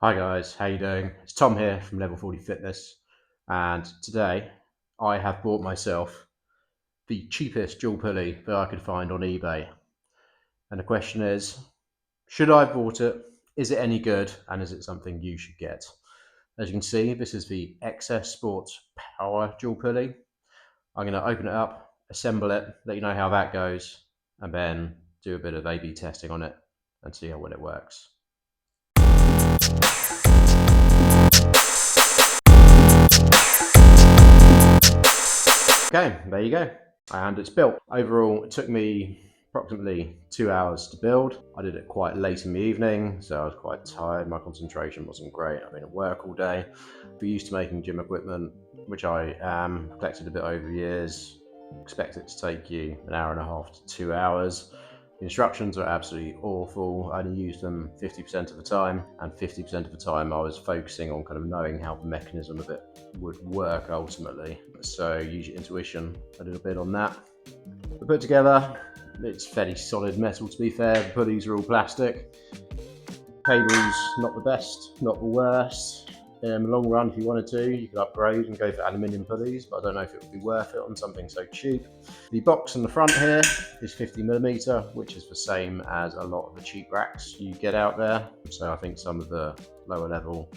Hi guys, how you doing? It's Tom here from Level 40 Fitness, and today I have bought myself the cheapest dual pulley that I could find on eBay. And the question is, should I have bought it? Is it any good? And is it something you should get? As you can see, this is the XS Powa dual pulley. I'm going to open it up, assemble it, let you know how that goes, and then do a bit of A/B testing on it and see how well it works. Okay, there you go. And it's built. Overall, it took me approximately 2 hours to build. I did it quite late in the evening, so I was quite tired. My concentration wasn't great. I've been at work all day. We're used to making gym equipment, which I am, collected a bit over the years. Expect it to take you an hour and a half to 2 hours. The instructions are absolutely awful. I only used them 50% of the time, and 50% of the time I was focusing on kind of knowing how the mechanism of it would work ultimately. So use your intuition a little bit on that. We put together, it's fairly solid metal to be fair. The pulleys are all plastic. Cables, not the best, not the worst. In the long run, if you wanted to, you could upgrade and go for aluminium pulleys, but I don't know if it would be worth it on something so cheap. The box in the front here is 50mm, which is the same as a lot of the cheap racks you get out there. So I think some of the lower level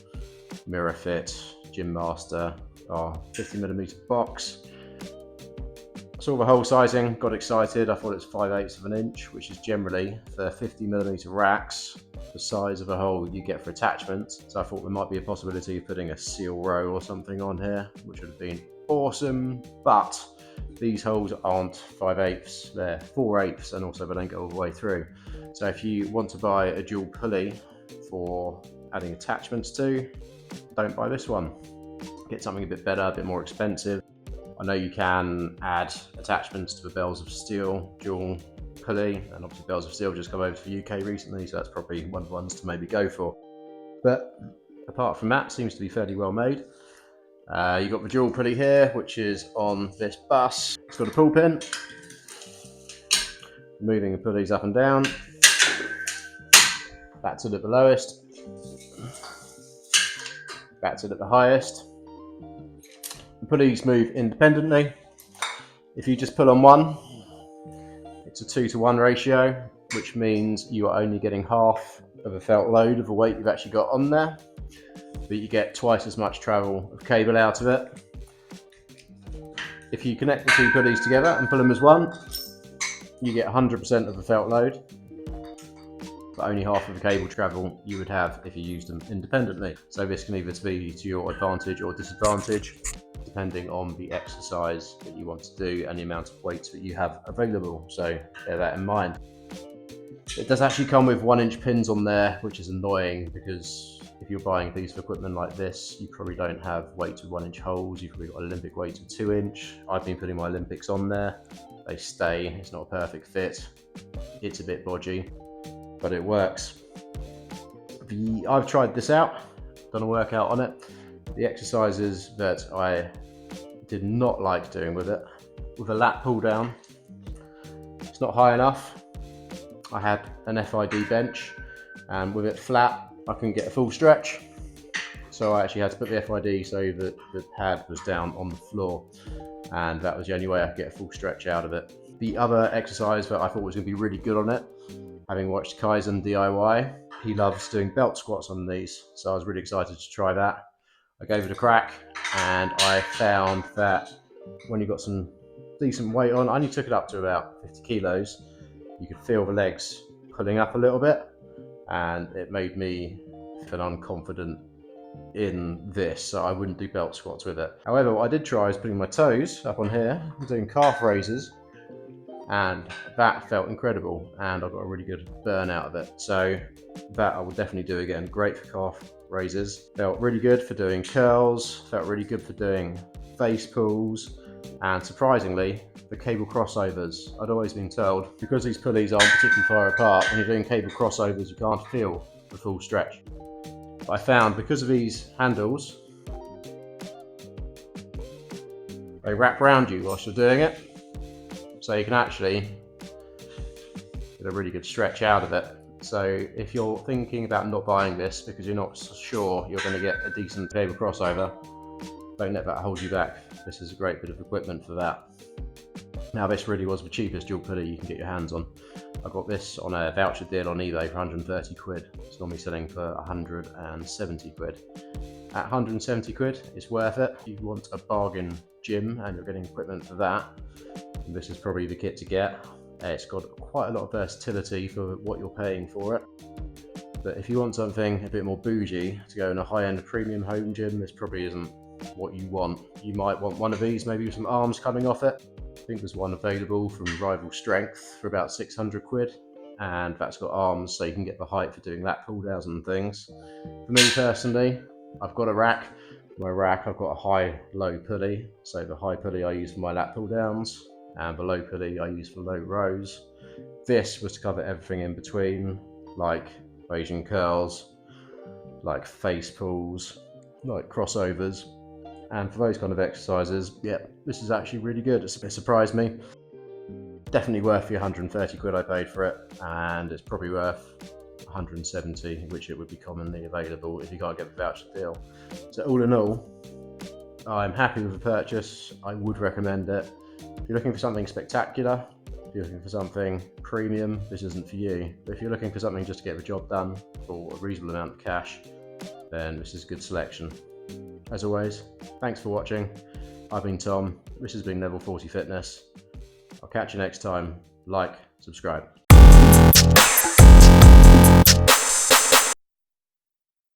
Mirror Fit, Gym Master are 50mm box. Saw the hole sizing, got excited. I thought it's 5/8 of an inch, which is generally for 50mm racks the size of a hole you get for attachments. So I thought there might be a possibility of putting a seal row or something on here, which would have been awesome. But these holes aren't 5/8, they're 4/8, and also they don't go all the way through. So if you want to buy a dual pulley for adding attachments to, don't buy this one. Get something a bit better, a bit more expensive. I know you can add attachments to the Bells of Steel dual pulley, and obviously Bells of Steel just come over to the UK recently, so that's probably one of the ones to maybe go for. But apart from that, seems to be fairly well made. You've got the dual pulley here, which is on this bus. It's got a pull pin, moving the pulleys up and down. That's it at the lowest, that's it at the highest. The pulleys move independently. If you just pull on one, it's a 2-to-1 ratio, which means you are only getting half of a felt load of the weight you've actually got on there, but you get twice as much travel of cable out of it. If you connect the two pulleys together and pull them as one, you get 100% of the felt load, but only half of the cable travel you would have if you used them independently. So this can either be to your advantage or disadvantage, depending on the exercise that you want to do and the amount of weights that you have available. So bear that in mind. It does actually come with 1-inch pins on there, which is annoying because if you're buying a piece of equipment like this, you probably don't have weights with 1-inch holes. You've probably got Olympic weights with 2-inch. I've been putting my Olympics on there. They stay. It's not a perfect fit. It's a bit bodgy, but it works. I've tried this out, done a workout on it. The exercises that I did not like doing with it, with a lat pull down, it's not high enough. I had an FID bench, and with it flat, I couldn't get a full stretch. So I actually had to put the FID so that the pad was down on the floor, and that was the only way I could get a full stretch out of it. The other exercise that I thought was going to be really good on it, having watched Kaizen DIY, he loves doing belt squats on these, so I was really excited to try that. I gave it a crack, and I found that when you got some decent weight on, I only took it up to about 50 kilos, you could feel the legs pulling up a little bit, and it made me feel unconfident in this, so I wouldn't do belt squats with it. However, what I did try is putting my toes up on here and doing calf raises, and that felt incredible, and I got a really good burn out of it. So that I would definitely do again. Great for calf raises. Felt really good for doing curls, felt really good for doing face pulls, and surprisingly, the cable crossovers. I'd always been told, because these pulleys aren't particularly far apart, when you're doing cable crossovers, you can't feel the full stretch. But I found because of these handles, they wrap around you whilst you're doing it, so you can actually get a really good stretch out of it. So if you're thinking about not buying this because you're not sure you're going to get a decent cable crossover, don't let that hold you back. This is a great bit of equipment for that. Now this really was the cheapest dual pulley you can get your hands on. I got this on a voucher deal on eBay for 130 quid. It's normally selling for 170 quid. At 170 quid, it's worth it. If you want a bargain gym and you're getting equipment for that, this is probably the kit to get. It's got quite a lot of versatility for what you're paying for it. But if you want something a bit more bougie to go in a high-end premium home gym, this probably isn't what you want. You might want one of these, maybe with some arms coming off it. I think there's one available from Rival Strength for about 600 quid, and that's got arms so you can get the height for doing lat pull downs and things. For me personally, I've got a rack. My rack, I've got a high-low pulley, so the high pulley I use for my lat pull downs, and the low pulley I use for low rows. This was to cover everything in between, like Asian curls, like face pulls, like crossovers. And for those kind of exercises, yeah, this is actually really good. It surprised me. Definitely worth the 130 quid I paid for it, and it's probably worth 170, which it would be commonly available if you can't get the voucher deal. So all in all, I'm happy with the purchase. I would recommend it. If you're looking for something spectacular, if you're looking for something premium, this isn't for you. But if you're looking for something just to get the job done for a reasonable amount of cash, then this is a good selection. As always, thanks for watching. I've been Tom. This has been Level 40 Fitness. I'll catch you next time. Like, subscribe.